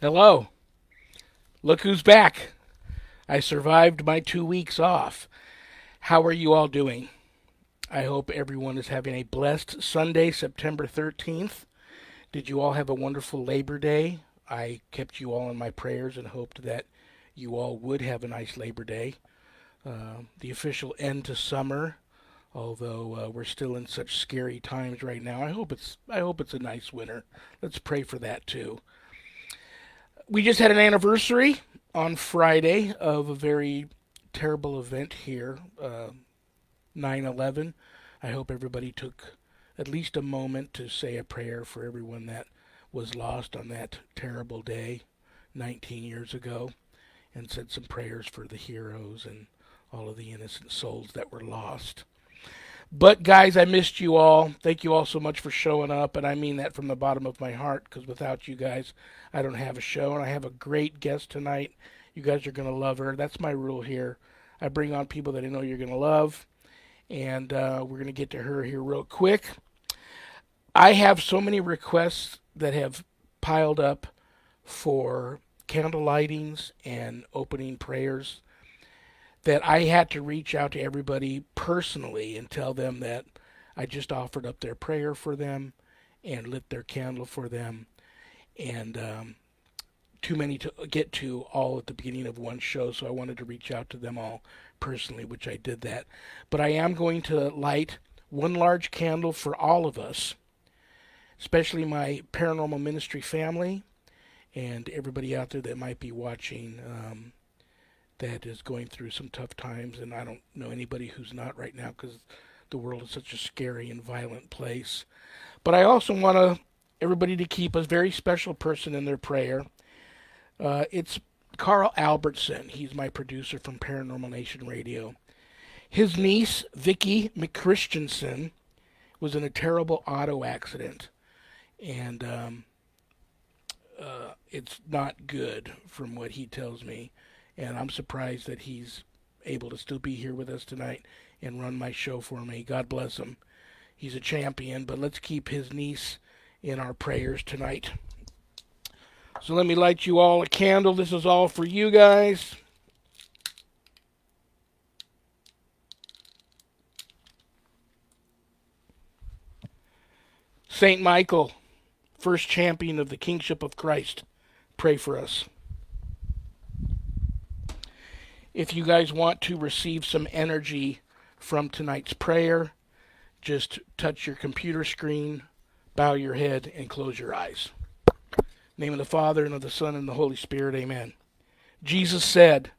Hello. Look who's back. I survived my 2 weeks off. How are you all doing? I hope everyone is having a blessed Sunday, September 13th. Did you all have a wonderful Labor Day? I kept you all in my prayers and hoped that you all would have a nice Labor Day. The official end to summer, although we're still in such scary times right now. I hope it's a nice winter. Let's pray for that too. We just had an anniversary on Friday of a very terrible event here, 9/11. I hope everybody took at least a moment to say a prayer for everyone that was lost on that terrible day 19 years ago and said some prayers for the heroes and all of the innocent souls that were lost. But guys, I missed you all. Thank you all so much for showing up, and I mean that from the bottom of my heart, because without you guys, I don't have a show, and I have a great guest tonight. You guys are going to love her. That's my rule here. I bring on people that I know you're going to love, and we're going to get to her here real quick. I have so many requests that have piled up for candle lightings and opening prayers that I had to reach out to everybody personally and tell them that I just offered up their prayer for them and lit their candle for them. And too many to get to all at the beginning of one show, so I wanted to reach out to them all personally, which I did that. But I am going to light one large candle for all of us, especially my paranormal ministry family and everybody out there that might be watching. That is going through some tough times, and I don't know anybody who's not right now because the world is such a scary and violent place. But I also want everybody to keep a very special person in their prayer. It's Carl Albertson. He's my producer from Paranormal Nation Radio. His niece, Vicki McChristiansen, was in a terrible auto accident, and it's not good from what he tells me. And I'm surprised that he's able to still be here with us tonight and run my show for me. God bless him. He's a champion, but let's keep his niece in our prayers tonight. So let me light you all a candle. This is all for you guys. Saint Michael, first champion of the kingship of Christ, pray for us. If you guys want to receive some energy from tonight's prayer, just touch your computer screen, bow your head, and close your eyes. In the name of the Father, and of the Son, and the Holy Spirit, amen. Jesus said,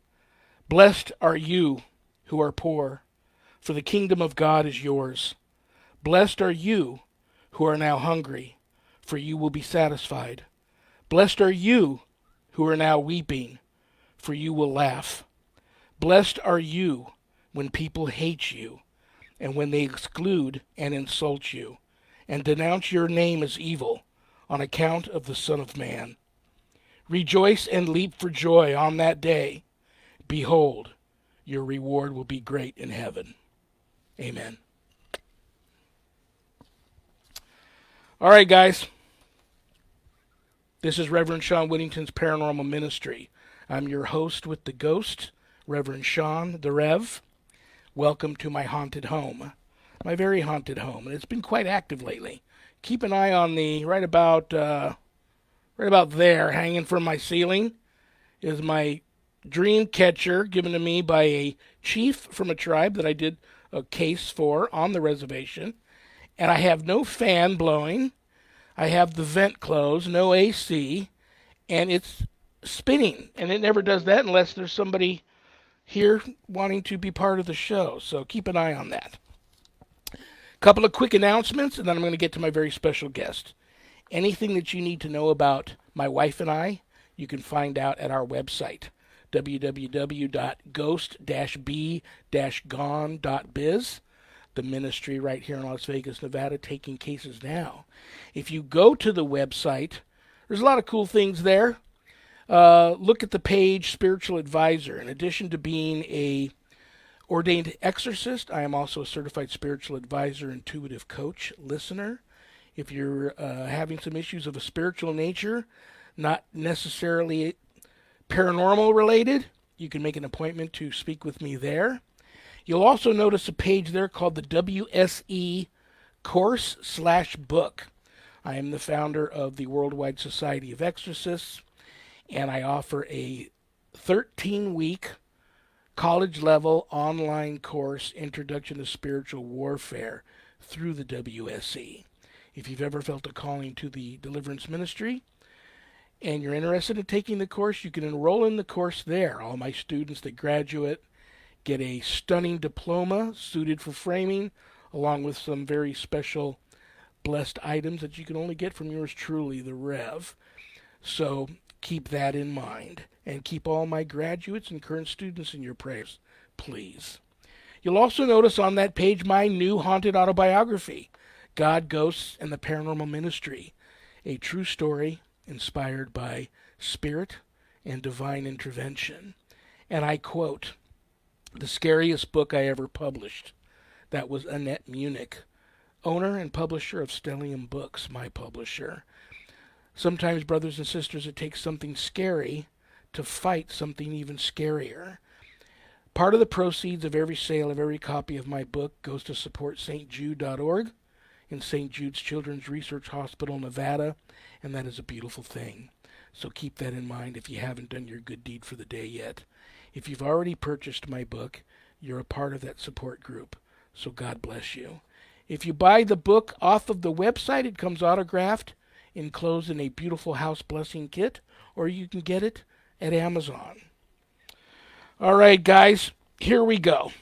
"Blessed are you who are poor, for the kingdom of God is yours. Blessed are you who are now hungry, for you will be satisfied. Blessed are you who are now weeping, for you will laugh. Blessed are you when people hate you, and when they exclude and insult you, and denounce your name as evil on account of the Son of Man. Rejoice and leap for joy on that day. Behold, your reward will be great in heaven." Amen. All right, guys. This is Reverend Sean Whittington's Paranormal Ministry. I'm your host with the ghost, Reverend Sean, the Rev. Welcome to my haunted home, my very haunted home, and it's been quite active lately. Keep an eye on the right about there, hanging from my ceiling, is my dream catcher given to me by a chief from a tribe that I did a case for on the reservation, and I have no fan blowing. I have the vent closed, no AC, and it's spinning, and it never does that unless there's somebody here wanting to be part of the show, so keep an eye on that. Couple of quick announcements, and then I'm going to get to my very special guest. Anything that you need to know about my wife and I, you can find out at our website, www.ghost-b-gone.biz, the ministry right here in Las Vegas, Nevada, taking cases now. If you go to the website, there's a lot of cool things there. Look at the page Spiritual Advisor. In addition to being a ordained exorcist, I am also a certified spiritual advisor, intuitive coach, listener. If you're having some issues of a spiritual nature, not necessarily paranormal related, you can make an appointment to speak with me there. You'll also notice a page there called the WSE course/book. I am the founder of the Worldwide Society of Exorcists, and I offer a 13-week college level online course, Introduction to Spiritual Warfare, through the WSE. If you've ever felt a calling to the deliverance ministry and you're interested in taking the course, you can enroll in the course there. All my students that graduate get a stunning diploma suited for framing, along with some very special blessed items that you can only get from yours truly, the Rev. So keep that in mind, and keep all my graduates and current students in your prayers, please. You'll also notice on that page my new haunted autobiography, God, Ghosts, and the Paranormal Ministry, a true story inspired by spirit and divine intervention. And I quote, "The scariest book I ever published." That was Annette Munich, owner and publisher of Stellium Books, my publisher. Sometimes, brothers and sisters, it takes something scary to fight something even scarier. Part of the proceeds of every sale of every copy of my book goes to support stjude.org in St. Jude's Children's Research Hospital, Nevada, and that is a beautiful thing. So keep that in mind if you haven't done your good deed for the day yet. If you've already purchased my book, you're a part of that support group, so God bless you. If you buy the book off of the website, it comes autographed, enclosed in a beautiful house blessing kit, or you can get it at Amazon. All right, guys, here we go.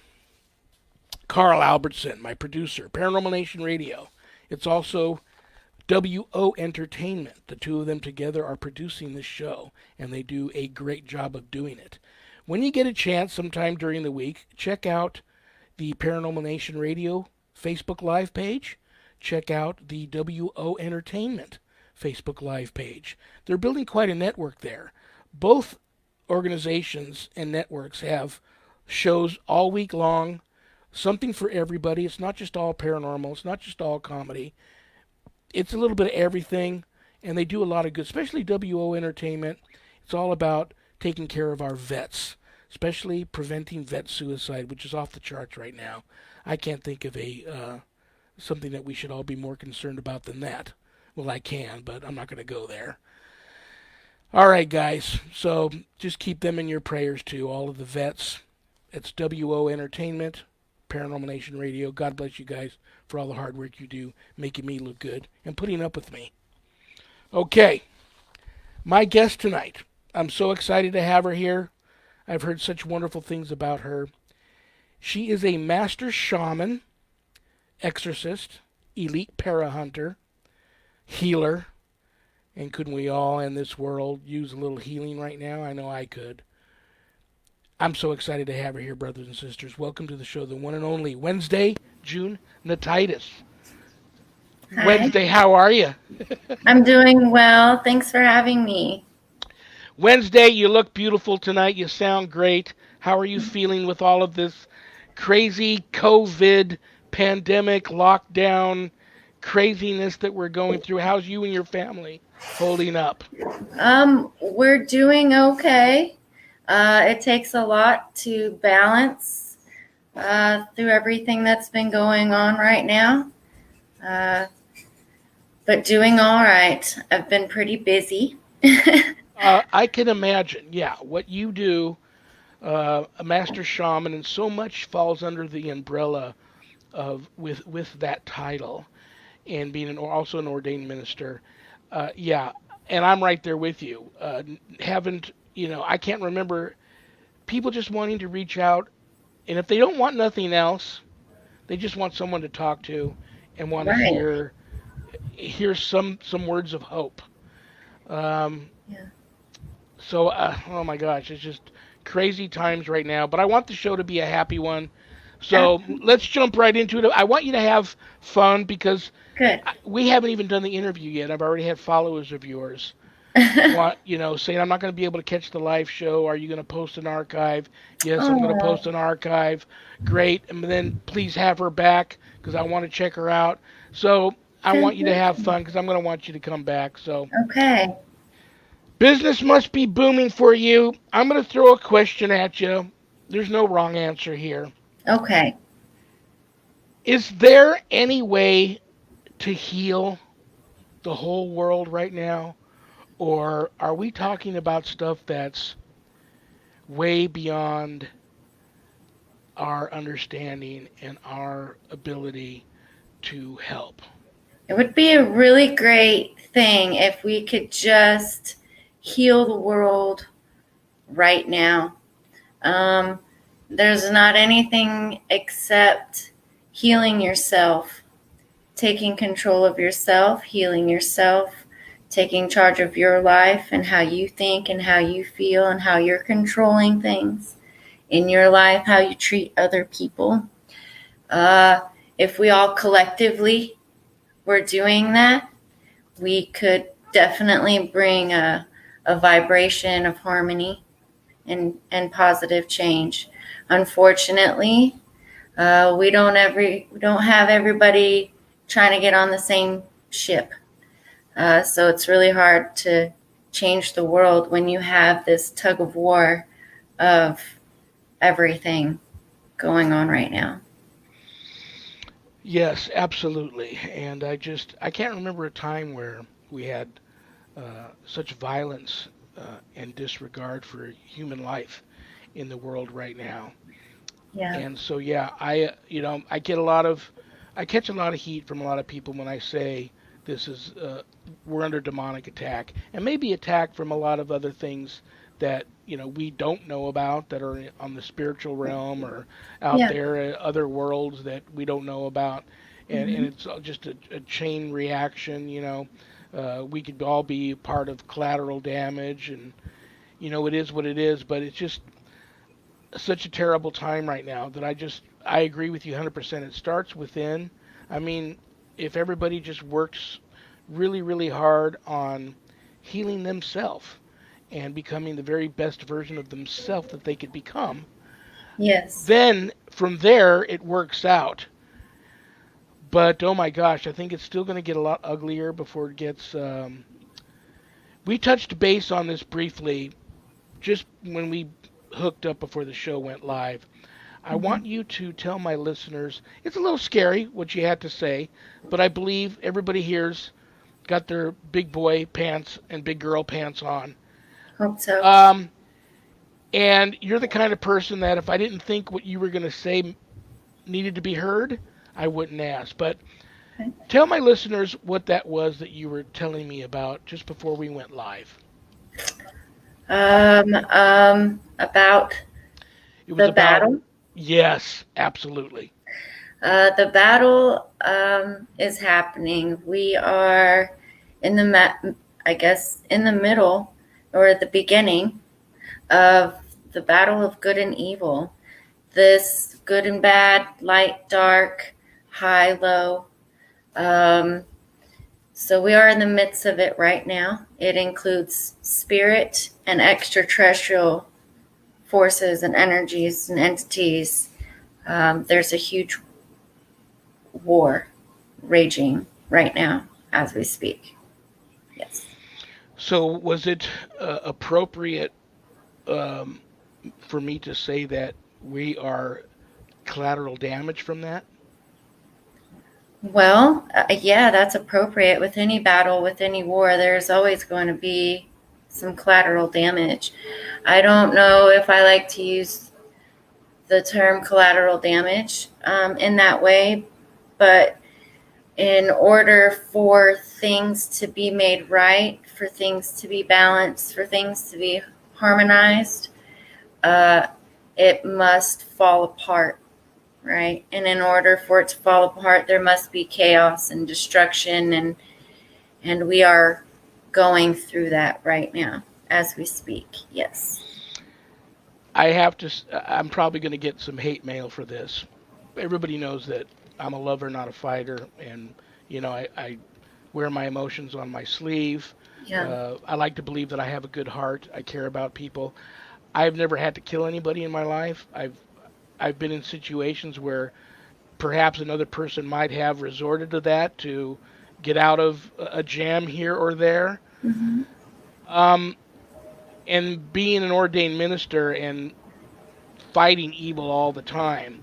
Carl Albertson, my producer, Paranormal Nation Radio. It's also WO Entertainment. The two of them together are producing this show, and they do a great job of doing it. When you get a chance sometime during the week, check out the Paranormal Nation Radio Facebook Live page. Check out the WO Entertainment Facebook Live page. They're building quite a network there. Both organizations and networks have shows all week long, something for everybody. It's not just all paranormal. It's not just all comedy. It's a little bit of everything, and they do a lot of good, especially WO Entertainment. It's all about taking care of our vets, especially preventing vet suicide, which is off the charts right now. I can't think of something that we should all be more concerned about than that. Well, I can, but I'm not going to go there. All right, guys. So just keep them in your prayers, too, all of the vets. It's WO Entertainment, Paranormal Nation Radio. God bless you guys for all the hard work you do, making me look good and putting up with me. Okay, my guest tonight. I'm so excited to have her here. I've heard such wonderful things about her. She is a master shaman, exorcist, elite parahunter, healer, and couldn't we all in this world use a little healing right now? I know I could. I'm so excited to have her here, brothers and sisters. Welcome to the show, the one and only Wednesday, June Natitus. Hi. Wednesday, how are you? I'm doing well. Thanks for having me. Wednesday, you look beautiful tonight. You sound great. How are you feeling with all of this crazy COVID pandemic lockdown craziness that we're going through? How's you and your family holding up? We're doing okay. It takes a lot to balance through everything that's been going on right now. But doing all right. I've been pretty busy. I can imagine, yeah, what you do, a master shaman, and so much falls under the umbrella of with that title, and being also an ordained minister. Yeah, and I'm right there with you. Haven't I can't remember people just wanting to reach out, and if they don't want nothing else, they just want someone to talk to and want to Right. hear some words of hope. Um, Yeah. so, oh my gosh, it's just crazy times right now. But I want the show to be a happy one. So let's jump right into it. I want you to have fun because Good. we haven't even done the interview yet. I've already had followers of yours saying I'm not going to be able to catch the live show. Are you going to post an archive? Yes, I'm going to Oh, post an archive. Great. And then please have her back because I want to check her out. So I want you to have fun because I'm going to want you to come back. So okay. Business must be booming for you. I'm going to throw a question at you. There's no wrong answer here. Okay. Is there any way to heal the whole world right now? Or are we talking about stuff that's way beyond our understanding and our ability to help? It would be a really great thing if we could just heal the world right now. Um, there's not anything except healing yourself, taking control of yourself, healing yourself, taking charge of your life and how you think and how you feel and how you're controlling things in your life, how you treat other people. Uh, if we all collectively were doing that, we could definitely bring a vibration of harmony and positive change. Unfortunately, we don't have everybody trying to get on the same ship. So it's really hard to change the world when you have this tug of war of everything going on right now. Yes, absolutely. And I can't remember a time where we had such violence and disregard for human life in the world right now. Yeah. And so, yeah, I catch a lot of heat from a lot of people when I say this is, we're under demonic attack, and maybe attack from a lot of other things that we don't know about that are on the spiritual realm or out Yeah. there, other worlds that we don't know about, and Mm-hmm. it's just a chain reaction. We could all be part of collateral damage, and it is what it is, but it's just such a terrible time right now that I agree with you 100%. It starts within. I mean, if everybody just works really really hard on healing themselves and becoming the very best version of themselves that they could become, Yes. then from there it works out. But oh my gosh, I think it's still going to get a lot uglier before it gets. We touched base on this briefly just when we hooked up before the show went live. I Mm-hmm. want you to tell my listeners, it's a little scary what you had to say, but I believe everybody here's got their big boy pants and big girl pants on. Hope so. Um, and you're the kind of person that if I didn't think what you were going to say needed to be heard, I wouldn't ask. But Okay. tell my listeners what that was that you were telling me about just before we went live. About It was the about, battle. yes, absolutely. The battle is happening. We are in I guess, in the middle or at the beginning of the battle of good and evil. This good and bad, light, dark, high, low. Um, so we are in the midst of it right now. It includes spirit and extraterrestrial forces and energies and entities. There's a huge war raging right now as we speak. Yes. So was it appropriate um, for me to say that we are collateral damage from that? Well, yeah, that's appropriate. With any battle, with any war, there's always going to be some collateral damage. I don't know if I like to use the term collateral damage in that way, but in order for things to be made right, for things to be balanced, for things to be harmonized, uh, it must fall apart, right? And in order for it to fall apart, there must be chaos and destruction, and we are going through that right now as we speak. Yes. I have to. I'm probably going to get some hate mail for this. Everybody knows that I'm a lover, not a fighter, and I wear my emotions on my sleeve. Yeah. I like to believe that I have a good heart. I care about people. I've never had to kill anybody in my life. I've been in situations where perhaps another person might have resorted to that to get out of a jam here or there. Mm-hmm. Um, and being an ordained minister and fighting evil all the time,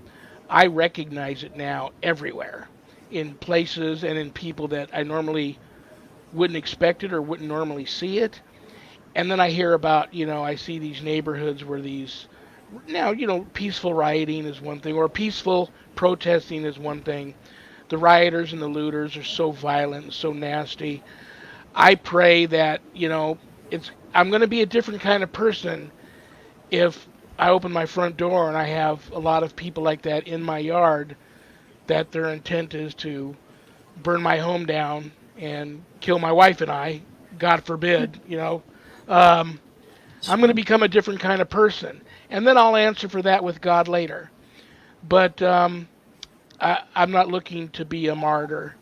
I recognize it now everywhere, in places and in people that I normally wouldn't expect it or wouldn't normally see it. And then I hear about, I see these neighborhoods where these, now, peaceful rioting is one thing, or peaceful protesting is one thing. The rioters and the looters are so violent and so nasty. I pray that, I'm going to be a different kind of person if I open my front door and I have a lot of people like that in my yard, that their intent is to burn my home down and kill my wife and I, God forbid. Um, I'm going to Sure. become a different kind of person, and then I'll answer for that with God later. But I'm not looking to be a martyr.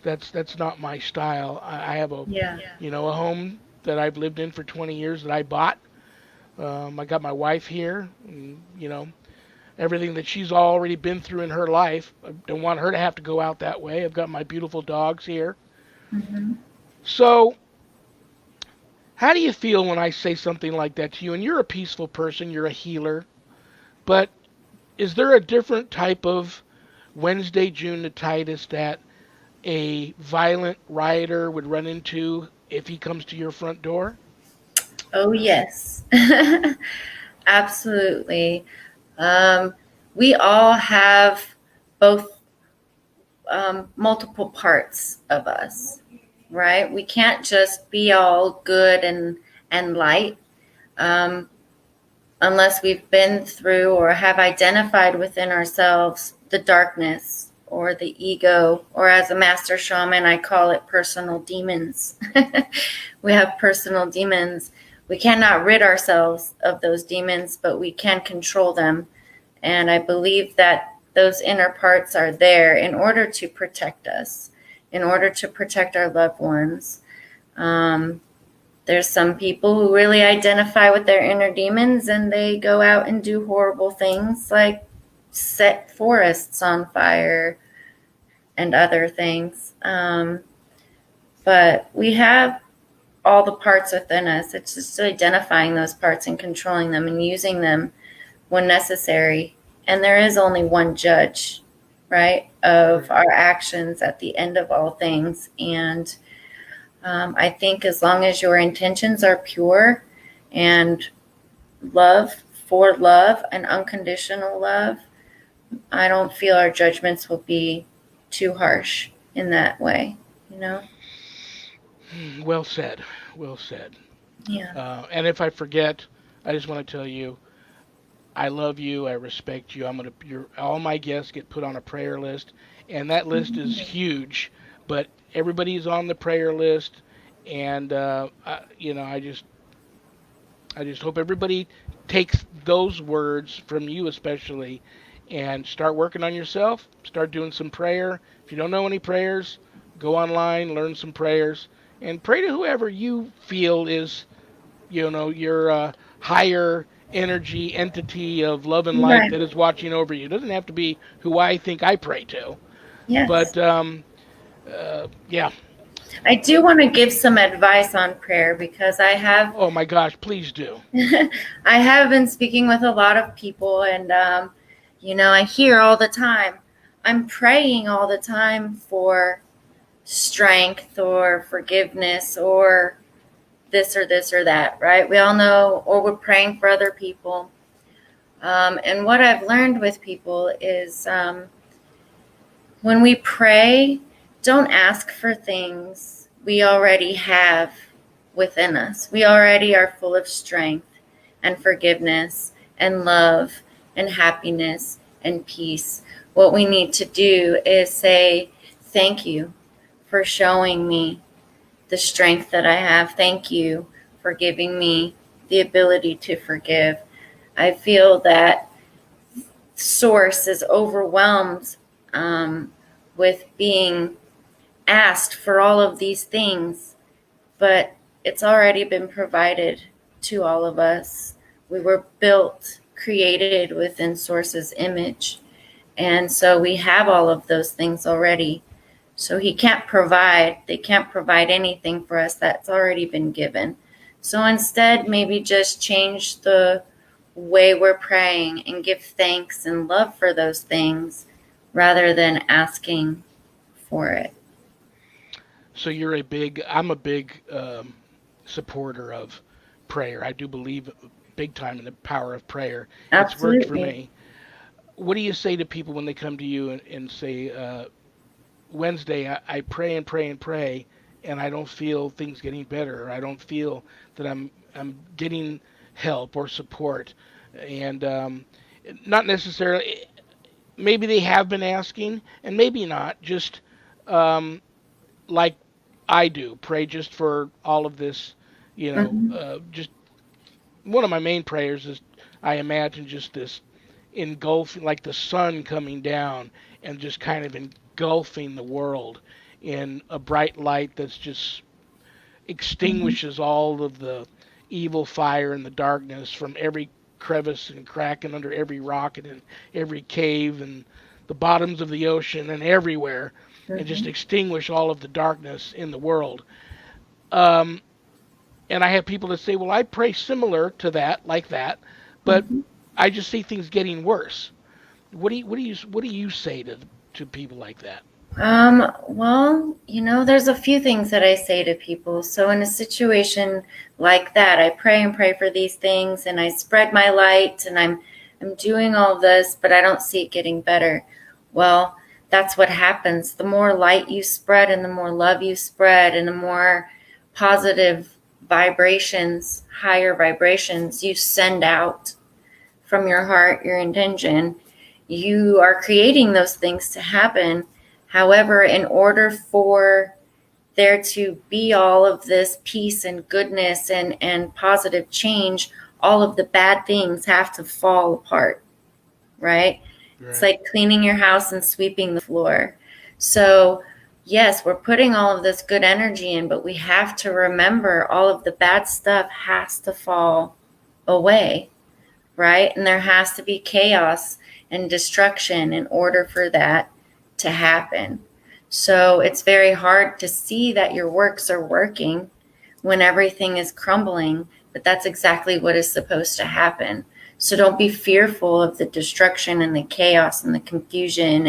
That's not my style. I have Yeah. a home that I've lived in for 20 years that I bought. I got my wife here, and, everything that she's already been through in her life. I don't want her to have to go out that way. I've got my beautiful dogs here. Hmm. So, how do you feel when I say something like that to you? And you're a peaceful person, you're a healer, but is there a different type of Wednesday June Natitus that a violent rioter would run into if he comes to your front door? Oh, yes. Absolutely. Um, we all have both multiple parts of us, right? We can't just be all good and light um, unless we've been through or have identified within ourselves the darkness or the ego, or as a master shaman, I call it personal demons. We have personal demons. We cannot rid ourselves of those demons, but we can control them. And I believe that those inner parts are there in order to protect us, in order to protect our loved ones. Um, there's some people who really identify with their inner demons and they go out and do horrible things like set forests on fire and other things. But we have all the parts within us. It's just identifying those parts and controlling them and using them when necessary. And there is only one judge, right, of our actions at the end of all things. And I think as long as your intentions are pure and love for love and unconditional love, I don't feel our judgments will be too harsh in that way, you know? Well said. Well said. Yeah. And if I forget, I just want to tell you, I love you. I respect you. All my guests get put on a prayer list, and that list is huge. But everybody's on the prayer list, and I just hope everybody takes those words from you, especially, and start working on yourself. Start doing some prayer. If you don't know any prayers, go online, learn some prayers, and pray to whoever you feel is, your higher energy entity of love and light Right. that is watching over you. It doesn't have to be who I think I pray to, Yes. but yeah. I do want to give some advice on prayer because I have Oh my gosh, please do. I have been speaking with a lot of people, and I hear all the time. I'm praying all the time for strength or forgiveness or this or that, right? We all know, or we're praying for other people. And what I've learned with people is when we pray, don't ask for things we already have within us. We already are full of strength and forgiveness and love and happiness and peace. What we need to do is say, thank you for showing me the strength that I have. Thank you for giving me the ability to forgive. I feel that Source is overwhelmed with being asked for all of these things, but it's already been provided to all of us. We were built, created within Source's image. And so we have all of those things already. So they can't provide anything for us that's already been given. So instead, maybe just change the way we're praying and give thanks and love for those things rather than asking for it. So I'm a big supporter of prayer. I do believe big time in the power of prayer. It's worked for Absolutely. me. What do you say to people when they come to you and say, Wednesday, I pray and pray and pray, and I don't feel things getting better, or I don't feel that I'm getting help or support, and not necessarily. Maybe they have been asking, and maybe not. Just um, like I do, pray just for all of this. Mm-hmm. Just one of my main prayers is I imagine just this engulfing, like the sun coming down and just kind of engulfing the world in a bright light that's just Mm-hmm. extinguishes all of the evil fire and the darkness from every crevice and crack and under every rock and in every cave and the bottoms of the ocean and everywhere, and just Mm-hmm. extinguish all of the darkness in the world. Um, and I have people that say, "Well, I pray similar to that, like that, but Mm-hmm. I just see things getting worse." What do you say to people like that? Well, there's a few things that I say to people. So in a situation like that, I pray and pray for these things and I spread my light and I'm doing all this, but I don't see it getting better. Well, that's what happens. The more light you spread and the more love you spread and the more positive vibrations, higher vibrations you send out from your heart, your intention, you are creating those things to happen. However, in order for there to be all of this peace and goodness and positive change, all of the bad things have to fall apart, right? It's Right. like cleaning your house and sweeping the floor. So, yes, we're putting all of this good energy in, but we have to remember all of the bad stuff has to fall away, right? And there has to be chaos and destruction in order for that to happen. So it's very hard to see that your works are working when everything is crumbling, but that's exactly what is supposed to happen. So don't be fearful of the destruction and the chaos and the confusion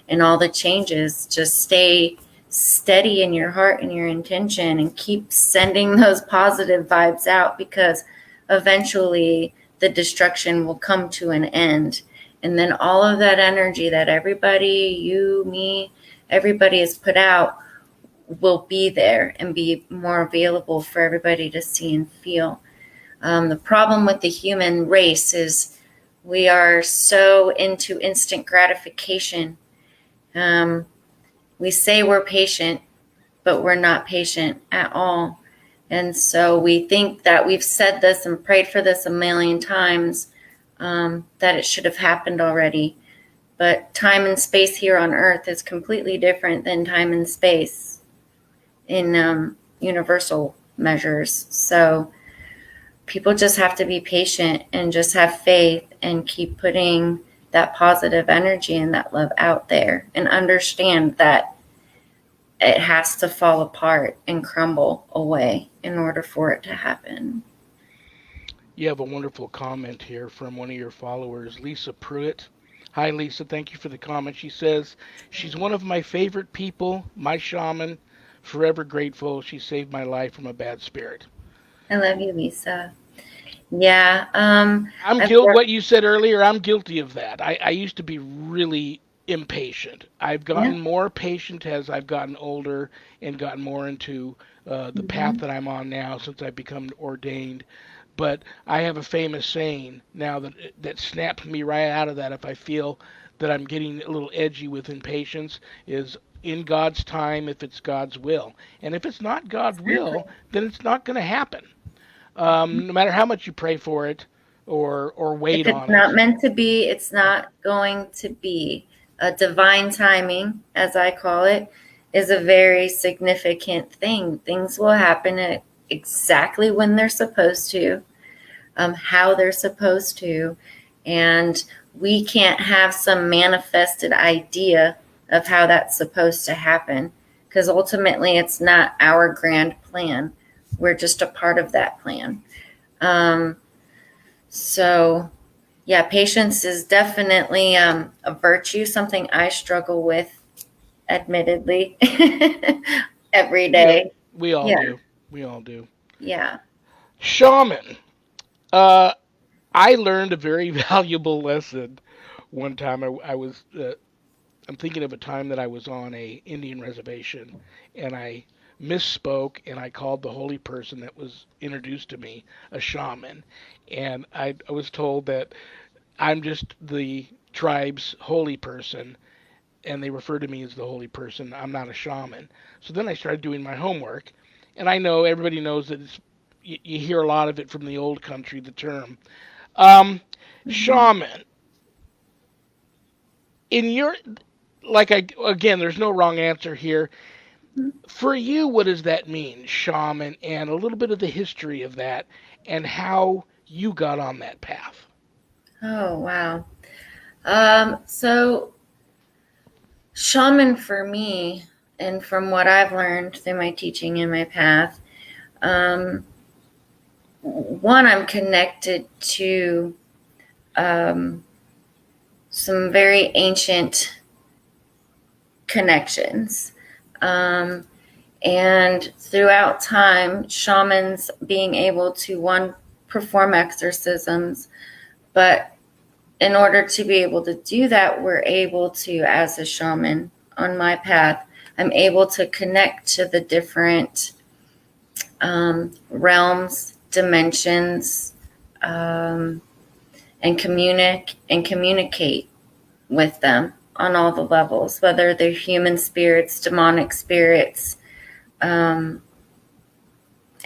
and all the changes. Just stay steady in your heart and your intention and keep sending those positive vibes out because eventually the destruction will come to an end. And then all of that energy that everybody, you, me, everybody has put out will be there and be more available for everybody to see and feel. The problem with the human race is we are so into instant gratification. Um, we say we're patient, but we're not patient at all. And so we think that we've said this and prayed for this a million times, that it should have happened already. But time and space here on Earth is completely different than time and space in universal measures. So people just have to be patient and just have faith and keep putting that positive energy and that love out there and understand that it has to fall apart and crumble away in order for it to happen. You have a wonderful comment here from one of your followers, Lisa Pruitt. Hi, Lisa. Thank you for the comment. She says, she's one of my favorite people, my shaman. Forever grateful. She saved my life from a bad spirit. I love you, Lisa. Yeah, I'm I've guilt. worked. What you said earlier, I'm guilty of that. I used to be really impatient. I've Yeah. gotten more patient as I've gotten older and gotten more into the path Hmm. that I'm on now since I've become ordained. But I have a famous saying now that snaps me right out of that if I feel that I'm getting a little edgy with impatience is in God's time if it's God's will. And if it's not God's will, Exactly. then it's not going to happen. No matter how much you pray for it or If wait it's on not it. meant to be, it's Yeah. not going to be. A divine timing, as I call it, is a very significant thing. Things will happen at exactly when they're supposed to, how they're supposed to, and we can't have some manifested idea of how that's supposed to happen because ultimately it's not our grand plan. we're just a part of that plan. Um, so, yeah, patience is definitely a virtue, something I struggle with, admittedly, every We day. we all Yeah, do. We all do. yeah. Shaman. Uh, I learned a very valuable lesson one time. I was I'm thinking of a time that I was on a Indian reservation and I misspoke and I called the holy person that was introduced to me a shaman, and I was told that I'm just the tribe's holy person, and they refer to me as the holy person. I'm not a shaman. So then I started doing my homework, and I know everybody knows that you hear a lot of it from the old country, the term. Mhm. Shaman, in your, like, again, there's no wrong answer here. For you, what does that mean, shaman, and a little bit of the history of that and how you got on that path? Oh, wow. So shaman for me, and from what I've learned through my teaching and my path, um, one, I'm connected to um, some very ancient connections. Um, and throughout time, shamans being able to, one, perform exorcisms, but in order to be able to do that, we're able to, as a shaman on my path, I'm able to connect to the different realms, dimensions, um, and communicate with them on all the levels, whether they're human spirits, demonic spirits, um,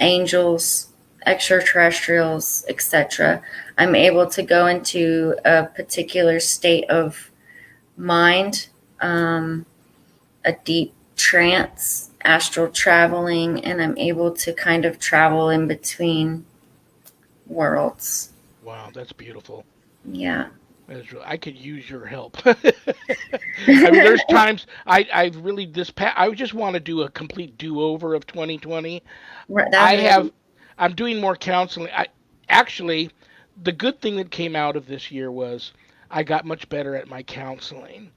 angels, extraterrestrials, etc. I'm able to go into a particular state of mind, um, a deep trance, astral traveling, and I'm able to kind of travel in between worlds. Wow, that's beautiful. Yeah. I could use your help. I mean, there's times I've really I just want to do a complete do-over of 2020. I That's have I'm doing more counseling. I actually the good thing that came out of this year was I got much better at my counseling,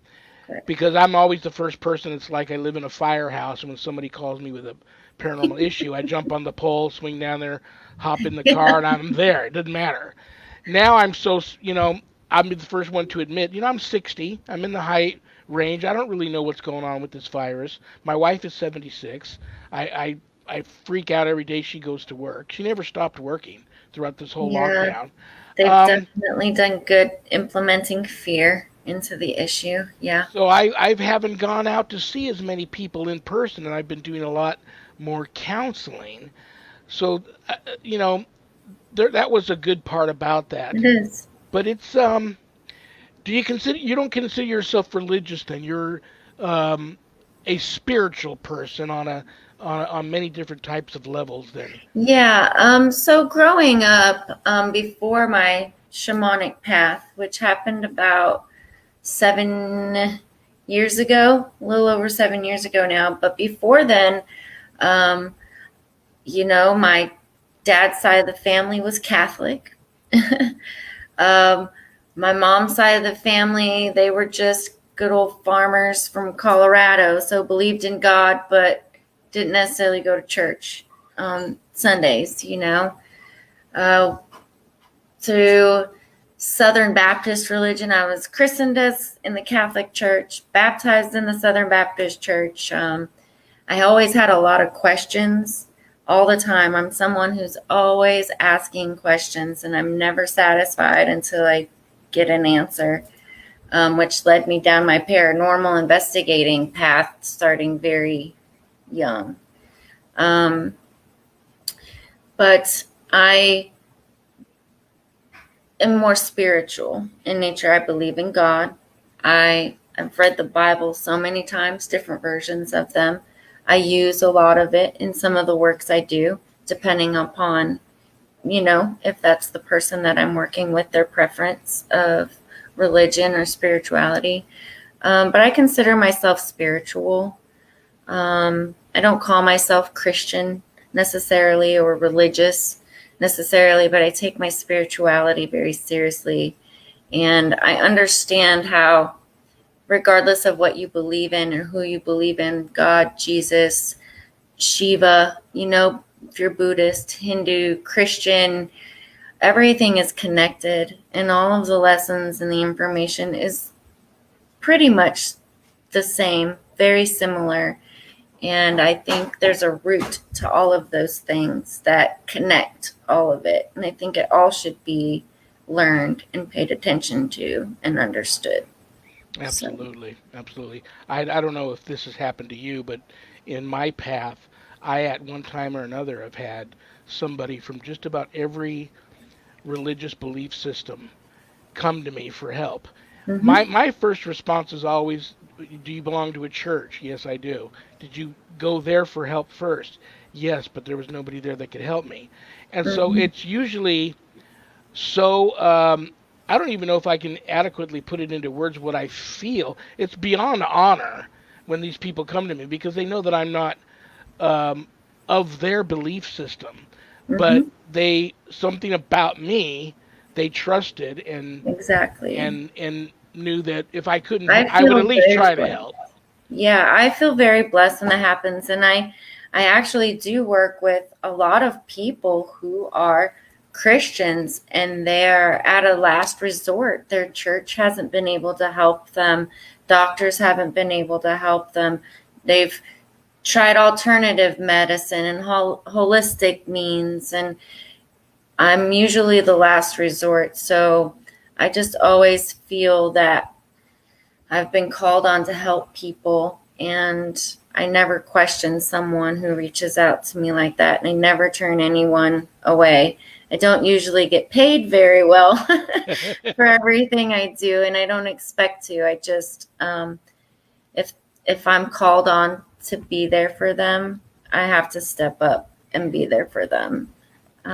good. because I'm always the first person. It's like I live in a firehouse, and when somebody calls me with a paranormal issue, I jump on the pole, swing down there, hop in the car, and I'm there. It doesn't matter. Now I'm so, I'm the first one to admit, I'm 60. I'm in the height range. I don't really know what's going on with this virus. My wife is 76. I freak out every day she goes to work. She never stopped working throughout this whole Yeah, lockdown. they've Um, definitely done good implementing fear into the issue. Yeah. so I haven't gone out to see as many people in person, and I've been doing a lot more counseling. So, you know, that was a good part about that. It is. But it's do you don't consider yourself religious then? You're um, a spiritual person on many different types of levels then. Yeah. So growing up, before my shamanic path, which happened about 7 years ago, a little over 7 years ago now, but before then, um, my dad's side of the family was Catholic. um, my mom's side of the family, they were just good old farmers from Colorado, so believed in God, but didn't necessarily go to church on Sundays. Uh, through Southern Baptist religion, I was christened as in the Catholic Church, baptized in the Southern Baptist Church. I always had a lot of questions all the time. I'm someone who's always asking questions, and I'm never satisfied until I get an answer, which led me down my paranormal investigating path starting very young. Um, but I am more spiritual in nature. I believe in God. I've read the Bible so many times, different versions of them. I use a lot of it in some of the works I do, depending upon, if that's the person that I'm working with, their preference of religion or spirituality. But I consider myself spiritual. I don't call myself Christian. necessarily or religious necessarily, but I take my spirituality very seriously. And I understand how, regardless of what you believe in or who you believe in, God, Jesus, Shiva, if you're Buddhist, Hindu, Christian, everything is connected, and all of the lessons and the information is pretty much the same, very similar. And I think there's a root to all of those things that connect all of it. And I think it all should be learned and paid attention to and understood. So, Absolutely, absolutely. I don't know if this has happened to you, but in my path, I at one time or another have had somebody from just about every religious belief system come to me for help. mm-hmm, My first response is always, "Do you belong to a church?" "Yes, I do." "Did you go there for help first?" "Yes, but there was nobody there that could help me." And so mm-hmm, it's usually so I don't even know if I can adequately put it into words what I feel. It's beyond honor when these people come to me because they know that I'm not um, of their belief system, mm-hmm, but they something about me they trusted exactly. and knew that if I couldn't, I I would at feel least very try to blessed. help. Yeah, I feel very blessed when that happens. And I actually do work with a lot of people who are Christians and they're at a last resort. Their church hasn't been able to help them, doctors haven't been able to help them. They've tried alternative medicine and holistic means, and I'm usually the last resort. So I just always feel that I've been called on to help people, and I never question someone who reaches out to me like that, and I never turn anyone away. I don't usually get paid very well for everything I do, and I don't expect to. I just, if I'm called on to be there for them, I have to step up and be there for them.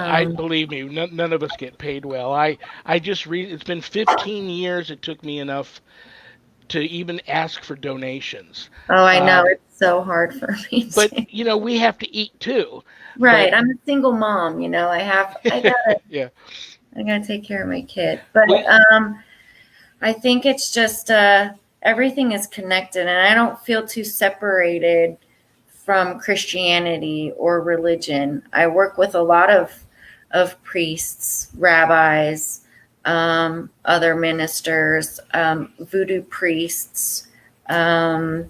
I Um, believe me, none of us get paid well. I just read. It's been 15 years. It took me enough to even ask for donations. oh, I know Um, it's so hard for me but to. we have to eat too. But Right, I'm a single mom. yeah, I gotta take care of my kid. But we I think it's just everything is connected, and I don't feel too separated from Christianity or religion. I work with a lot of priests, rabbis, other ministers, voodoo priests. Um,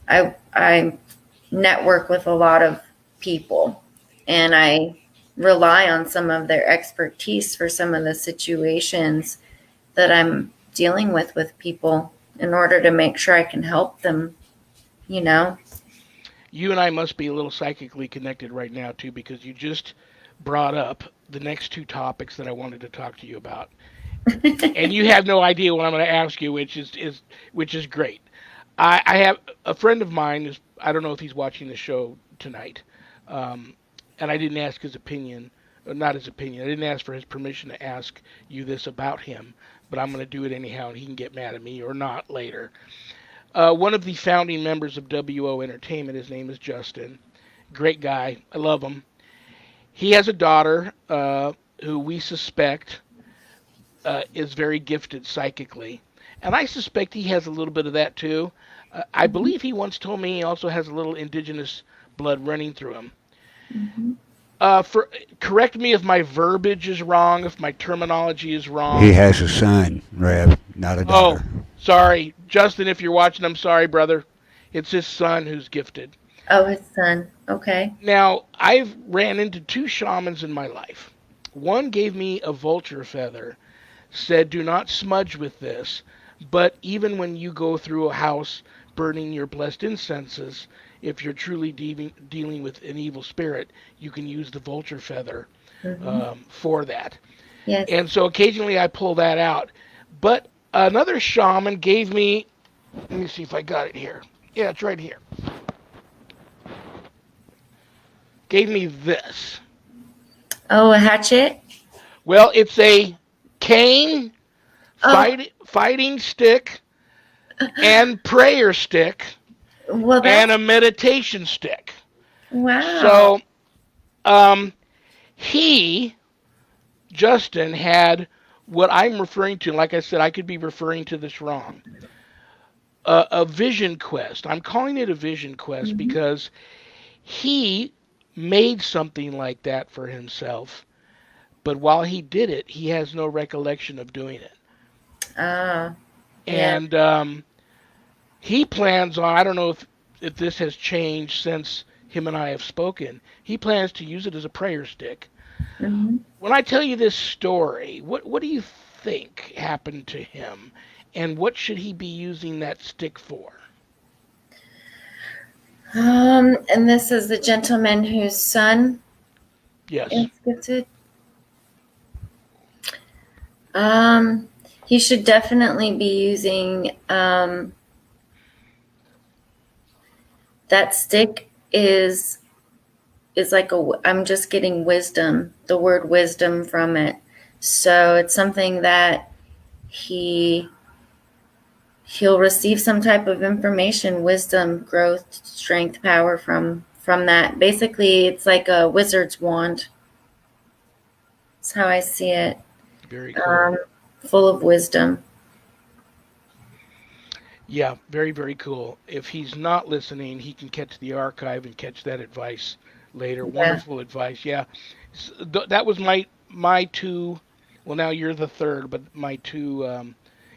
I network with a lot of people, and I rely on some of their expertise for some of the situations that I'm dealing with people in order to make sure I can help them, you know. you and I must be a little psychically connected right now too, because you just brought up the next two topics that I wanted to talk to you about, and you have no idea what I'm going to ask you, which is great. I have a friend of mine is I don't know if he's watching the show tonight, um, and I didn't ask his opinion, not his opinion. I didn't ask for his permission to ask you this about him, but I'm going to do it anyhow, and he can get mad at me or not later. One of the founding members of WO Entertainment, his name is Justin. Great guy, I love him. He has a daughter who we suspect is very gifted psychically. And I suspect he has a little bit of that too. I Mhm, believe he once told me he also has a little indigenous blood running through him. mhm. For correct me if my verbiage is wrong, if my terminology is He wrong. has a son, Rev, not a Oh, daughter. sorry, Justin, if you're watching, I'm sorry, brother. It's his son who's gifted. Oh, his son. Okay. Now, I've ran into two shamans in my life. One gave me a vulture feather, said, "Do not smudge with this, but even when you go through a house burning your blessed incenses, if you're truly dealing with an evil spirit, you can use the vulture feather Hmm. for that." Yes. And so occasionally I pull that out. But another shaman gave me, let me see if I got it here. Yeah, it's right here. Gave me this. Oh, a hatchet. Well, it's a cane, Oh, fighting stick, and prayer stick, well, and that's a meditation stick. wow. So Um, he, Justin, had what I'm referring to. Like I said, I could be referring to this wrong. A vision quest. I'm calling it a vision quest Hmm. because he made something like that for himself, but while he did it, he has no recollection of doing it. Ah, yeah. And he plans on, I don't know if this has changed since him and I have spoken, he plans to use it as a prayer stick. Hmm. When I tell you this story, what do you think happened to him? And what should he be using that stick for? And this is the gentleman whose son Yes, is gifted. Um, he should definitely be using that stick is like a. I'm just getting wisdom, the word wisdom from it. So it's something that he he'll receive some type of information, wisdom, growth, strength, power from that. Basically, it's like a wizard's wand. That's how I see it. very cool. Um, Full of wisdom. Yeah, very, very cool. If he's not listening, he can catch the archive and catch that advice later. Yeah. Wonderful advice. Yeah, that was my two. Well, now you're the third, but my two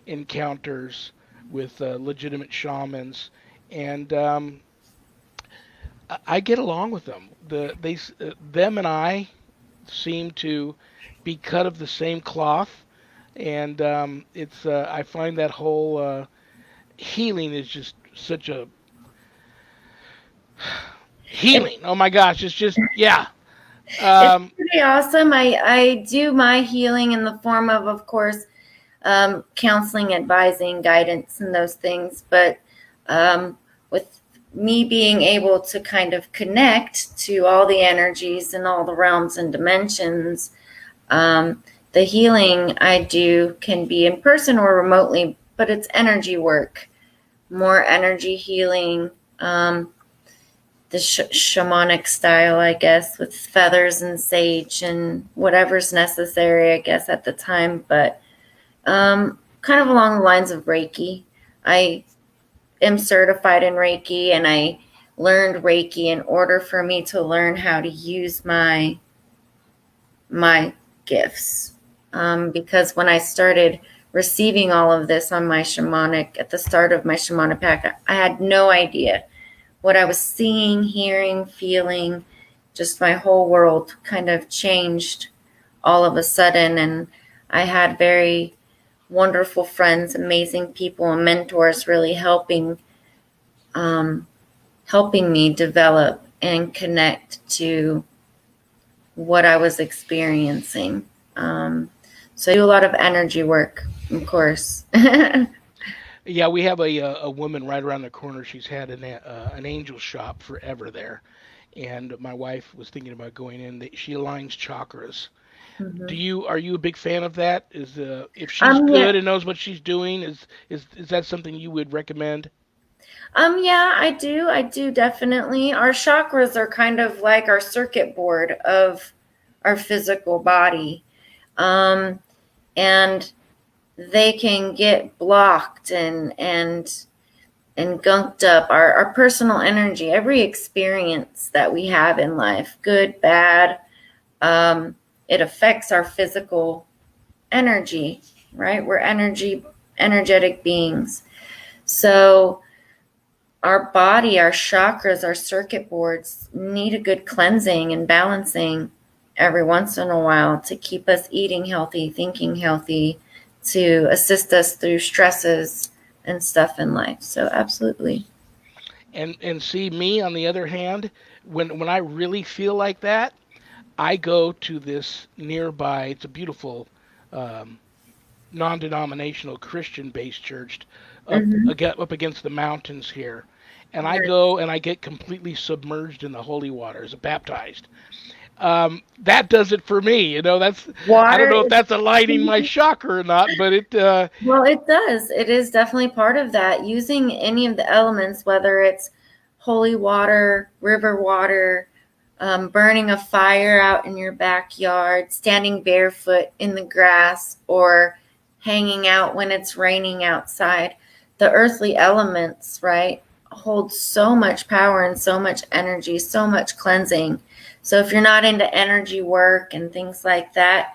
encounters with legitimate shamans, and I get along with them. Them and I seem to be cut of the same cloth, and it's I find that whole healing is just such a It's, healing. Oh my gosh, it's just yeah. it's Um, pretty awesome. I do my healing in the form of course, counseling, advising, guidance, and those things. But with me being able to kind of connect to all the energies and all the realms and dimensions, the healing I do can be in person or remotely, but it's energy work, more energy healing. The shamanic style, I guess, with feathers and sage and whatever's necessary, I guess, at the time. But kind of along the lines of Reiki. I am certified in Reiki, and I learned Reiki in order for me to learn how to use my gifts. Because when I started receiving all of this on my shamanic at the start of my shamanic pack, I had no idea what I was seeing, hearing, feeling. Just my whole world kind of changed all of a sudden, and I had very wonderful friends, amazing people, and mentors really um, helping me develop and connect to what I was experiencing. So I do a lot of energy work, of course. yeah, we have a woman right around the corner. She's had an angel shop forever there, and my wife was thinking about going in. She aligns chakras. Hmm. Are you a big fan of that? Is if she's Yeah. good and knows what she's doing, is that something you would recommend? Yeah, I do. I do definitely. Our chakras are kind of like our circuit board of our physical body. Um, and they can get blocked and gunked up. Our personal energy, every experience that we have in life, good, bad, um, it affects our physical energy, right? We're energetic beings. So our body, our chakras, our circuit boards need a good cleansing and balancing every once in a while to keep us eating healthy, thinking healthy, to assist us through stresses and stuff in life. So absolutely. And see me on the other hand, when I really feel like that, I go to this nearby. It's a beautiful um, non-denominational Christian-based church Mm-hmm. up against the mountains here, and I go and I get completely submerged in the holy waters, baptized. That does it for me. You know, that's I don't Water know if is, that's aligning my chakra or not, but it well, it does. It is definitely part of that. Using any of the elements, whether it's holy water, river water, burning a fire out in your backyard, standing barefoot in the grass, or hanging out when it's raining outside. The earthly elements, right, hold so much power and so much energy, so much cleansing. So if you're not into energy work and things like that,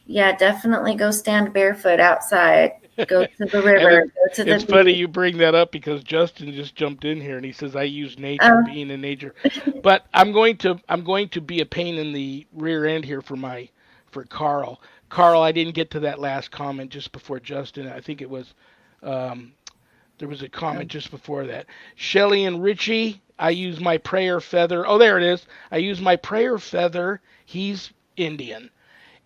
yeah, definitely go stand barefoot outside. Go to the And river, go to the it's funny beach. you bring that up because Justin just jumped in here and he says I use nature, Oh, being in nature. But I'm going to be a pain in the rear end here for Carl. Carl, I didn't get to that last comment just before Justin. I think it was um, there was a comment just before that. Shelly and Richie, I use my prayer feather. Oh, there it is. I use my prayer feather. He's Indian.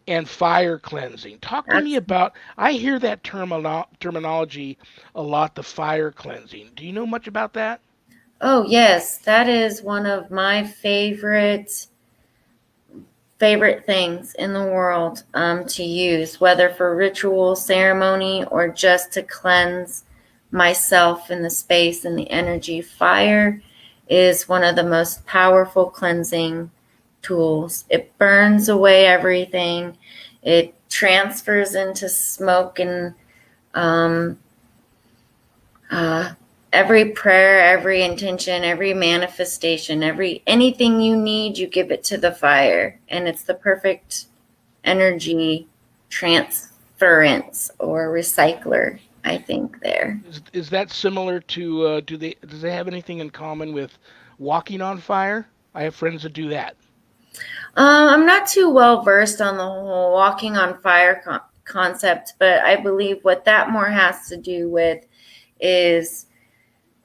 And fire cleansing. Talk to me that's, about. I hear that terminology a lot. The fire cleansing. Do you know much about that? oh yes, that is one of my favorite things in the world to use, whether for ritual, ceremony, or just to cleanse myself in the space and the energy. Fire is one of the most powerful cleansing tools. It burns away everything. It transfers into smoke and um, uh, every prayer, every intention, every manifestation, every anything you need, you give it to the fire, and it's the perfect energy transference or recycler. I think there. Is that similar to? Does they have anything in common with walking on fire? I have friends that do that. I'm not too well versed on the whole walking on fire concept, but I believe what that more has to do with is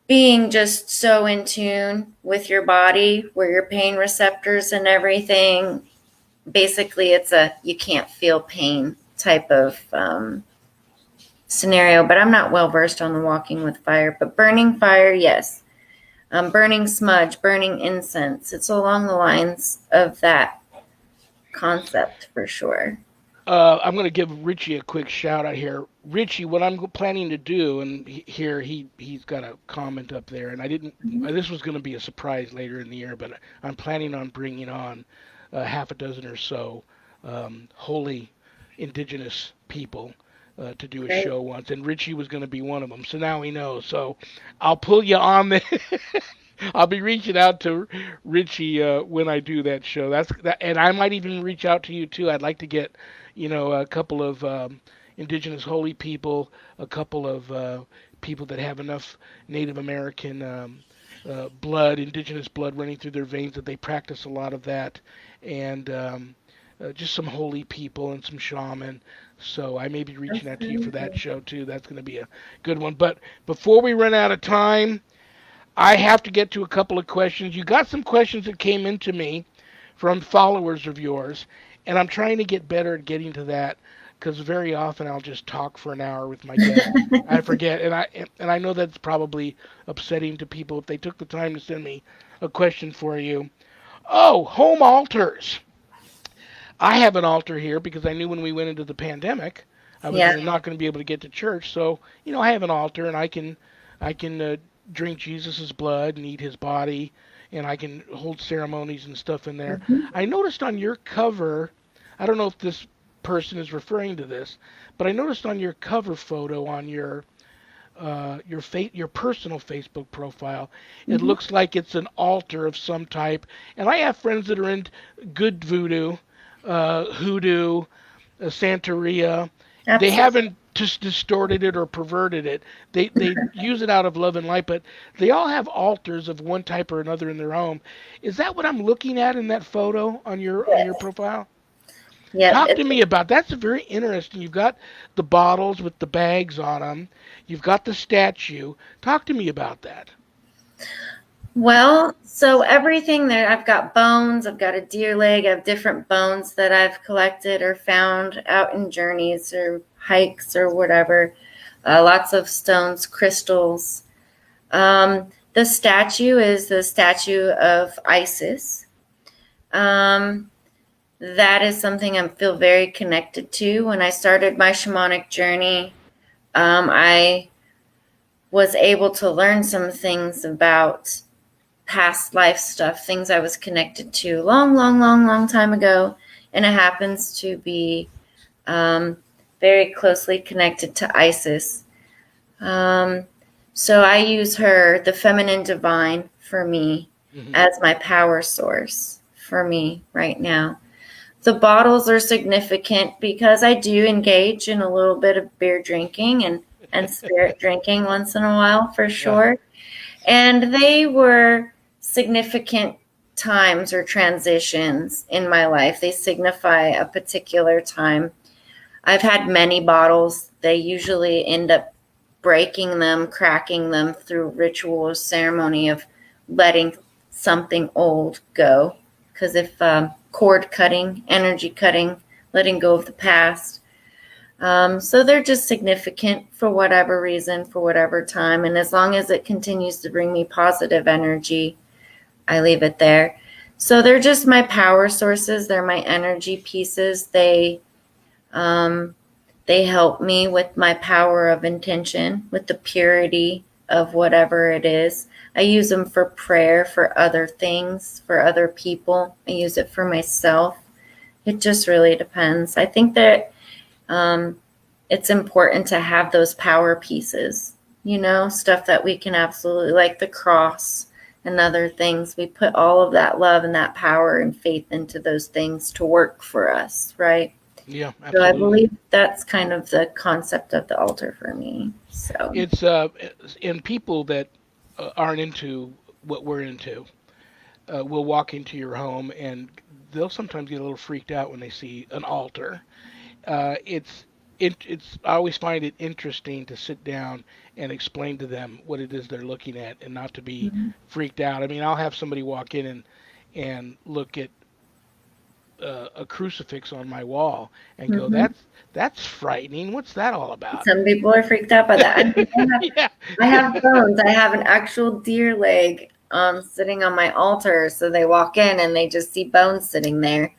being just so in tune with your body, where your pain receptors and everything. Basically, it's a you can't feel pain type of scenario. But I'm not well versed on the walking with fire. But burning fire, yes. Burning smudge, burning incense. It's along the lines of that concept for sure. I'm going to give Richie a quick shout out here. Richie, what I'm planning to do, and here he's got a comment up there, and I didn't. This was going to be a surprise later in the year, but I'm planning on bringing on half a dozen or so holy indigenous people to do a Great. show once, and Richie was going to be one of them. So now we know. So I'll pull you on the. I'll be reaching out to Richie when I do that show. That's that, and I might even reach out to you too. I'd like to get, a couple of indigenous holy people, a couple of people that have enough Native American blood, indigenous blood running through their veins that they practice a lot of that, and just some holy people and some shaman. So I may be That's reaching out to you for that amazing. show too. That's going to be a good one. But before we run out of time, I have to get to a couple of questions. You got some questions that came into me from followers of yours, and I'm trying to get better at getting to that because very often I'll just talk for an hour with my guest. I forget, and I know that's probably upsetting to people if they took the time to send me a question for you. Oh, home altars. I have an altar here because I knew when we went into the pandemic, I was Yeah. not going to be able to get to church. So, I have an altar and I can drink Jesus's blood and eat his body, and I can hold ceremonies and stuff in there. Mhm. I noticed on your cover, I don't know if this person is referring to this, but I noticed on your cover photo on your personal Facebook profile, it Mhm. looks like it's an altar of some type. And I have friends that are in good voodoo, hoodoo, Santeria. They Absolutely. haven't just distorted it or perverted it. They use it out of love and light, but they all have altars of one type or another in their home. Is that what I'm looking at in that photo on your Yes. profile? Yep. Talk to me about that's very interesting. You've got the bottles with the bags on them. You've got the statue. Talk to me about that. Well, so everything there, I've got bones, I've got a deer leg, I have different bones that I've collected or found out in journeys or hikes or whatever. Lots of stones, crystals. The statue is the statue of Isis. Um, that is something I feel very connected to. When I started my shamanic journey, I was able to learn some things about past life stuff, things I was connected to long, long, long, long time ago. And it happens to be very closely connected to Isis. Um, so I use her, the feminine divine, for me Hmm. as my power source for me right now. The bottles are significant because I do engage in a little bit of beer drinking and spirit drinking once in a while for Yeah. sure. And they were significant times or transitions in my life. They signify a particular time. I've had many bottles. They usually end up breaking them, cracking them through ritual or ceremony of letting something old go. Because if cord cutting, energy cutting, letting go of the past. So they're just significant for whatever reason, for whatever time. And as long as it continues to bring me positive energy, I leave it there. So they're just my power sources. They're my energy pieces. Um, they help me with my power of intention, with the purity of whatever it is. I use them for prayer, for other things, for other people. I use it for myself. It just really depends. I think that um, it's important to have those power pieces, stuff that we can absolutely, like the cross and other things. We put all of that love and that power and faith into those things to work for us, right? Yeah, So I absolutely. believe that's kind of the concept of the altar for me. So, It's in people that aren't into what we're into will walk into your home and they'll sometimes get a little freaked out when they see an altar. It's it's I always find it interesting to sit down and explain to them what it is they're looking at and not to be mhm, freaked out. I mean, I'll have somebody walk in and look at a crucifix on my wall and go, mhm. That's frightening. What's that all about?" Some people are freaked out by that. I mean, Yeah. I have bones. I have an actual deer leg sitting on my altar. So they walk in and they just see bones sitting there.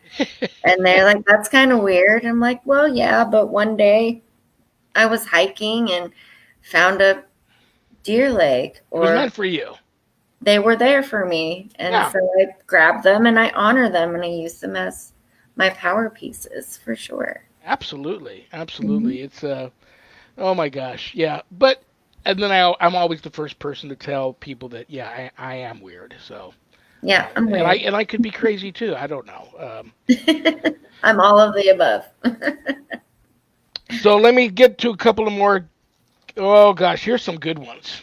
And they're like, that's kind of weird. I'm like, well, yeah, but one day I was hiking and found a deer leg, It was or meant for you. they were there for me. And Yeah, so I grab them and I honor them and I use them as my power pieces for sure. absolutely, Hmm. absolutely. It's oh my gosh, yeah. But and then I'm always the first person to tell people that yeah, I am weird. So Yeah, I'm and I weird. and I could be crazy too. I don't know. I'm all of the above. So let me get to a couple of more. Oh gosh, here's some good ones.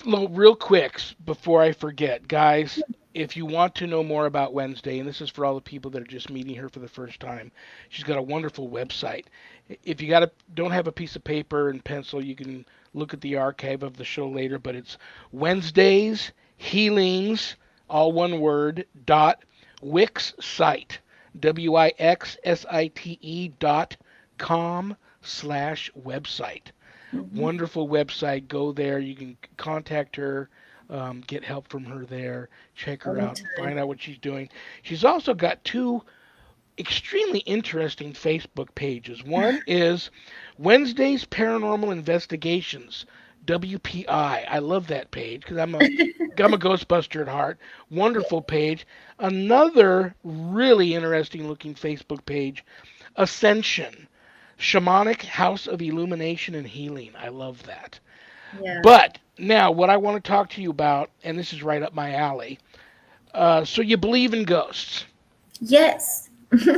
Real quick before I forget, guys. If you want to know more about Wednesday, and this is for all the people that are just meeting her for the first time, she's got a wonderful website. If you don't have a piece of paper and pencil, you can look at the archive of the show later. But it's Wednesdays Healings, all one word, dot Wix site, wixsite.com/website. Mhm. Wonderful website. Go there. You can contact her, get help from her there, check her out, Anytime. find out what she's doing. She's also got two extremely interesting Facebook pages. One is Wednesday's Paranormal Investigations, WPI. I love that page because I'm a Ghostbuster at heart. Wonderful page. Another really interesting looking Facebook page, Ascension, Shamanic House of Illumination and Healing. I love that. Yeah. But now, what I want to talk to you about, and this is right up my alley. So you believe in ghosts? Yes.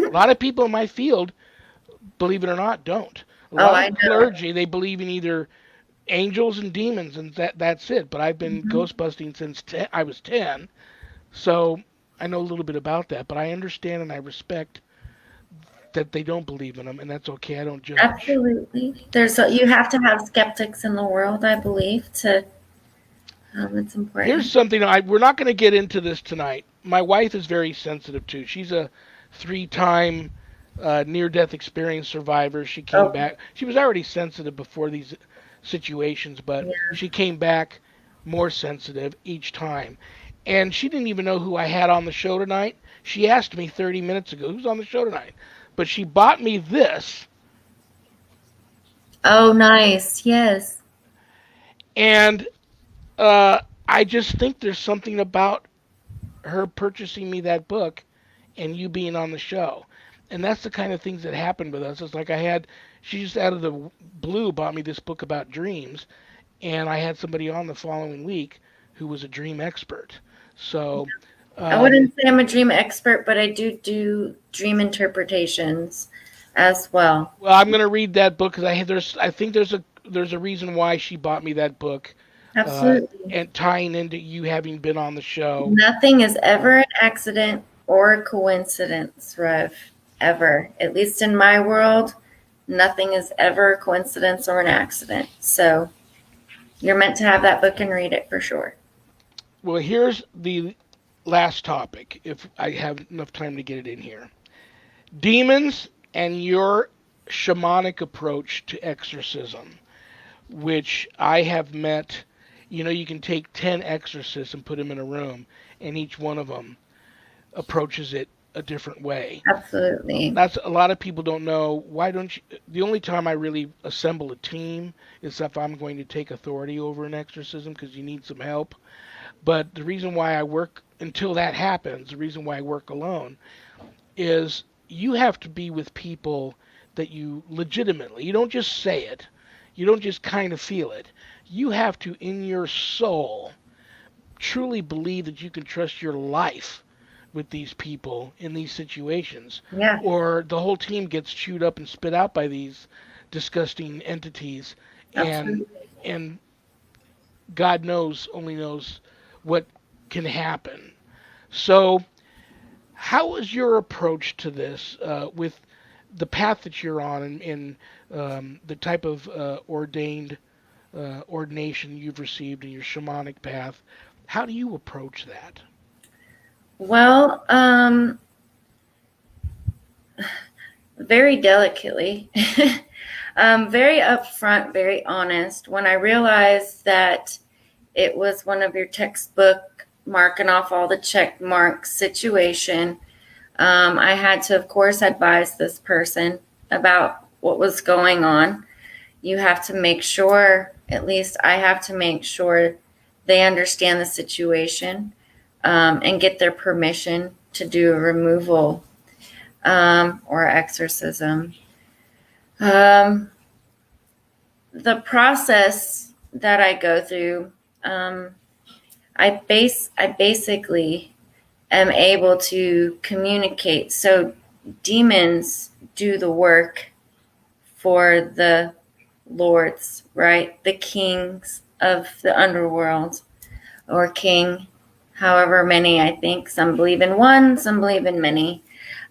A lot of people in my field, believe it or not, don't. A Oh, lot I of know. clergy, they believe in either angels and demons, and that's it. But I've been Mhm. ghost busting since I was 10, so I know a little bit about that. But I understand and I respect that they don't believe in them, and that's okay. I don't judge. Absolutely. You have to have skeptics in the world, I believe, to it's Here's important. something we're not going to get into this tonight. My wife is very sensitive too. She's a three-time near-death experience survivor. She came Okay. back. She was already sensitive before these situations, but Yeah. she came back more sensitive each time. And she didn't even know who I had on the show tonight. She asked me 30 minutes ago, "Who's on the show tonight?" But she bought me this, Oh, nice. Yes. and I just think there's something about her purchasing me that book and you being on the show. And that's the kind of things that happened with us. It's like she just out of the blue bought me this book about dreams, and I had somebody on the following week who was a dream expert. So, I wouldn't say I'm a dream expert, but I do dream interpretations as well. well, I'm going to read that book because I think there's a reason why she bought me that book, Absolutely. and tying into you having been on the show. Nothing is ever an accident or a coincidence, Rev. Ever. At least in my world, nothing is ever a coincidence or an accident. So you're meant to have that book and read it for sure. Well, here's the last topic, if I have enough time to get it in here. Demons and your shamanic approach to exorcism, which I have met. You can take 10 exorcists and put them in a room, and each one of them approaches it a different way. Absolutely. That's a lot of people don't know. Why don't you? The only time I really assemble a team is if I'm going to take authority over an exorcism because you need some help. But the reason why I work until that happens, the reason why I work alone, is you have to be with people that you legitimately, you don't just say it, you don't just kind of feel it. You have to, in your soul, truly believe that you can trust your life with these people in these situations, Yeah. or the whole team gets chewed up and spit out by these disgusting entities, and Absolutely. and God only knows what can happen. So, how is your approach to this with the path that you're on, and the type of ordination you've received in your shamanic path? How do you approach that? Well, very delicately, very upfront, very honest. When I realized that it was one of your textbook marking off all the check marks situation, I had to, of course, advise this person about what was going on. You have to make sure, at least I have to make sure they understand the situation, and get their permission to do a removal, or exorcism. The process that I go through, I basically am able to communicate. So demons do the work for the lords, right? The kings of the underworld, or king, however many. I think some believe in one, some believe in many.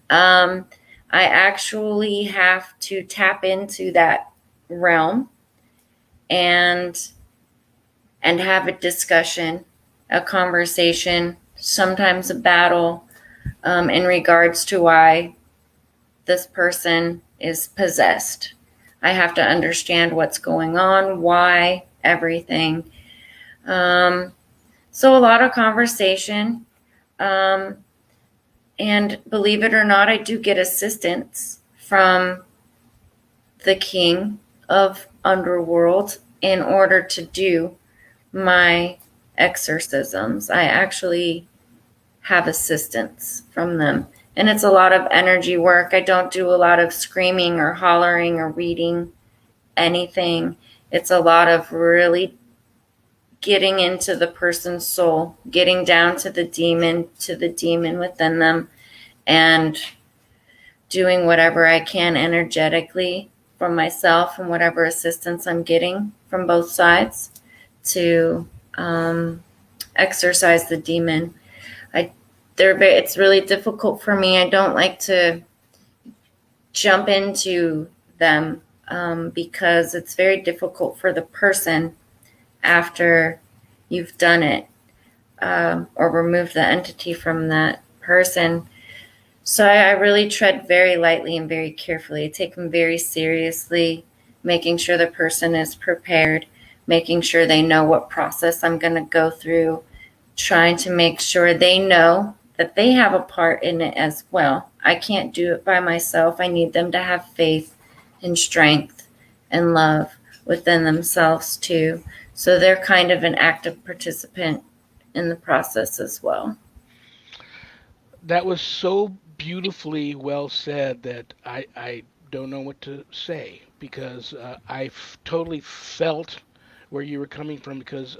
I actually have to tap into that realm and have a discussion, a conversation, sometimes a battle, in regards to why this person is possessed. I have to understand what's going on, why, everything. So a lot of conversation. And believe it or not, I do get assistance from the king of underworld in order to do my exorcisms. I actually have assistance from them. And it's a lot of energy work. I don't do a lot of screaming or hollering or reading anything. It's a lot of really getting into the person's soul, getting down to the demon within them, and doing whatever I can energetically from myself and whatever assistance I'm getting from both sides to exorcise the demon. It's really difficult for me. I don't like to jump into them, because it's very difficult for the person after you've done it, or removed the entity from that person. So I really tread very lightly and very carefully. I take them very seriously, making sure the person is prepared, making sure they know what process I'm going to go through, trying to make sure they know that they have a part in it as well. I can't do it by myself. I need them to have faith and strength and love within themselves too. So they're kind of an active participant in the process as well. That was so beautifully well said that I don't know what to say because totally felt where you were coming from because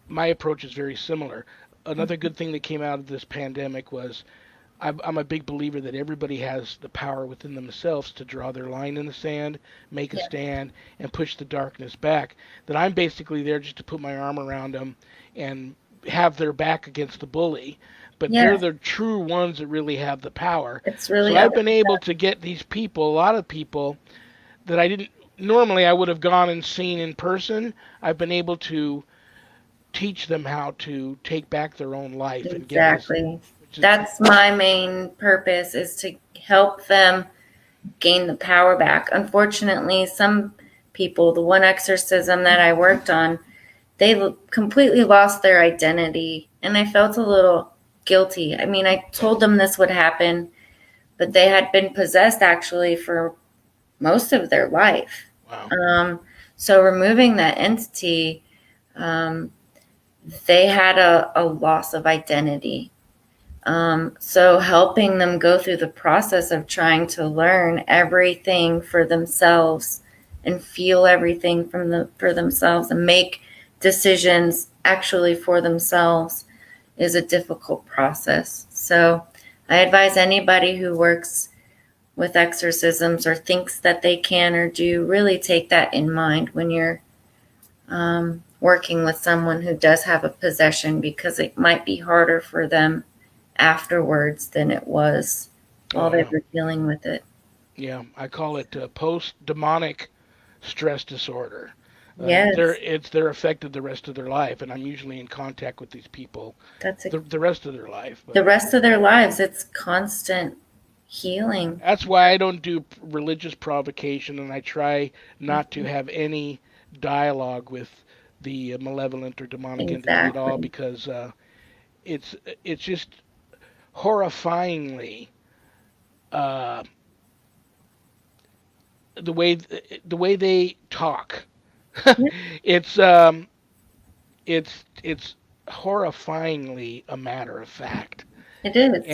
my approach is very similar. Another good thing that came out of this pandemic was I'm a big believer that everybody has the power within themselves to draw their line in the sand, make a Yeah. stand, and push the darkness back. That I'm basically there just to put my arm around them and have their back against the bully. But they're Yes, the true ones that really have the power. it's So really up. I've been able to get these people, a lot of people that I didn't normally I would have gone and seen in person. I've been able to teach them how to take back their own life and get this, Exactly. which is That's my main purpose is to help them gain the power back. Unfortunately, some people, the one exorcism that I worked on, they completely lost their identity and I felt a little guilty. I mean, I told them this would happen, but they had been possessed actually for most of their life. wow. Um, so removing that entity, um, they had a loss of identity. So helping them go through the process of trying to learn everything for themselves and feel everything for themselves and make decisions actually for themselves is a difficult process. So I advise anybody who works with exorcisms or thinks that they can or do really take that in mind when you're working with someone who does have a possession because it might be harder for them afterwards than it was Oh while they yeah. were dealing with it. Yeah, I call it post-demonic stress disorder. Yes, They're affected the rest of their life, and I'm usually in contact with these people that's a, the rest of their life. the But rest of their lives. It's constant healing. that's why I don't do religious provocation, and I try not to have any dialogue with the malevolent or demonic entity at all Exactly. because it's it's just horrifyingly uh, the way they talk. Yeah, it's it's horrifyingly a matter of fact, it is.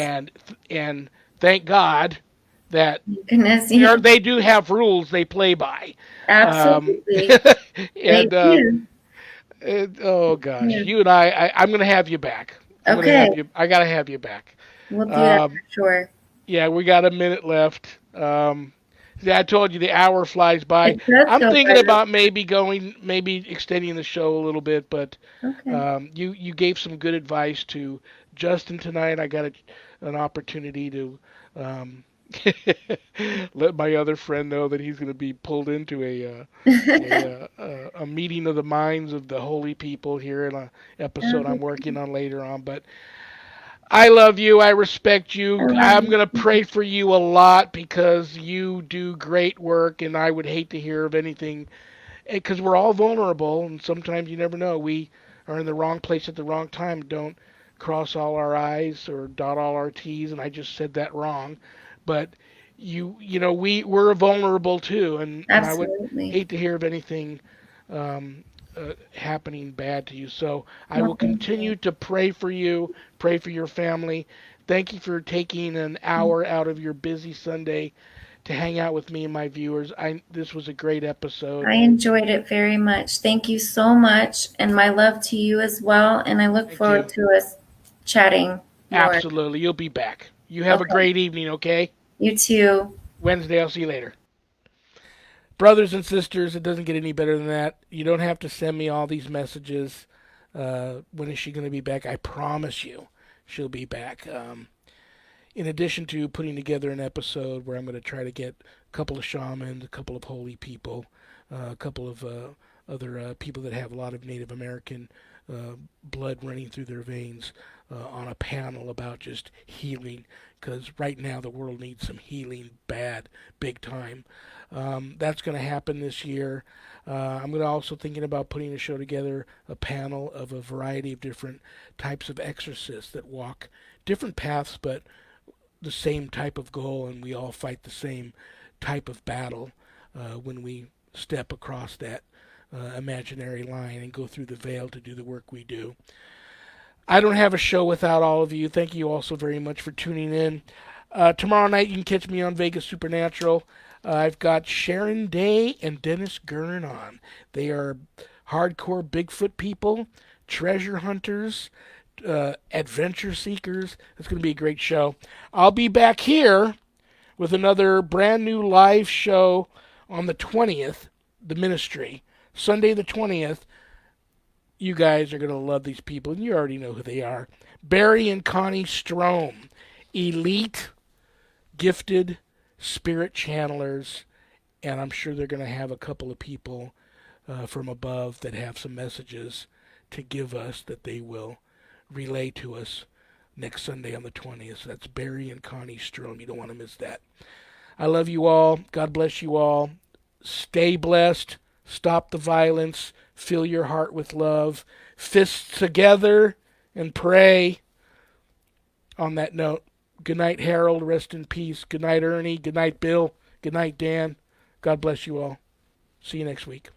and thank God that Goodness, yeah, they do have rules they play by, absolutely. They and do. oh gosh, Yeah. you and I'm gonna have you back. Okay, I gotta have you back. we'll do that Um, for sure. yeah, we got a minute left. Yeah, I told you the hour flies by. It does I'm go thinking by real about maybe extending the show a little bit, but Okay. you gave some good advice to Justin tonight. I got an opportunity to um, let my other friend know that he's going to be pulled into a meeting of the minds of the holy people here in a episode I'm working on later on. But I love you. I respect I you. love I'm you. going to pray for you a lot because you do great work, and I would hate to hear of anything because we're all vulnerable, and sometimes you never know. We are in the wrong place at the wrong time. Don't cross all our I's or dot all our T's, and I just said that wrong. But we're vulnerable too, and I would Absolutely. hate to hear of anything um, happening bad to you. So I will Well, thank continue to pray for you, pray for your family. Thank you for taking an you. hour out of your busy Sunday to hang out with me and my viewers. This was a great episode. I enjoyed it very much. Thank you so much, and my love to you as well. And I look Thank forward you. to us chatting more. Absolutely. You'll be back. You have a Okay. great evening, okay? You too. Wednesday, I'll see you later. Brothers and sisters, it doesn't get any better than that. You don't have to send me all these messages. When is she going to be back? I promise you she'll be back. In addition to putting together an episode where I'm going to try to get a couple of shamans, a couple of holy people, a couple of other people that have a lot of Native American blood running through their veins on a panel about just healing, because right now the world needs some healing bad, big time. That's going to happen this year. I'm going to also thinking about putting a show together, a panel of a variety of different types of exorcists that walk different paths, but the same type of goal, and we all fight the same type of battle when we step across that imaginary line and go through the veil to do the work we do. I don't have a show without all of you. Thank you all so very much for tuning in. Tomorrow night you can catch me on Vegas Supernatural. I've got Sharon Day and Dennis Gurn on. They are hardcore Bigfoot people, treasure hunters, adventure seekers. It's going to be a great show. I'll be back here with another brand new live show on the 20th, the ministry. Sunday the 20th. You guys are going to love these people, and you already know who they are. Barry and Connie Strom, elite, gifted spirit channelers, and I'm sure they're going to have a couple of people from above that have some messages to give us that they will relay to us next Sunday on the 20th. So that's Barry and Connie Strom. You don't want to miss that. I love you all. God bless you all. Stay blessed. Stop the violence. Fill your heart with love. Fists together and pray. On that note, good night, Harold. Rest in peace. Good night, Ernie. Good night, Bill. Good night, Dan. God bless you all. See you next week.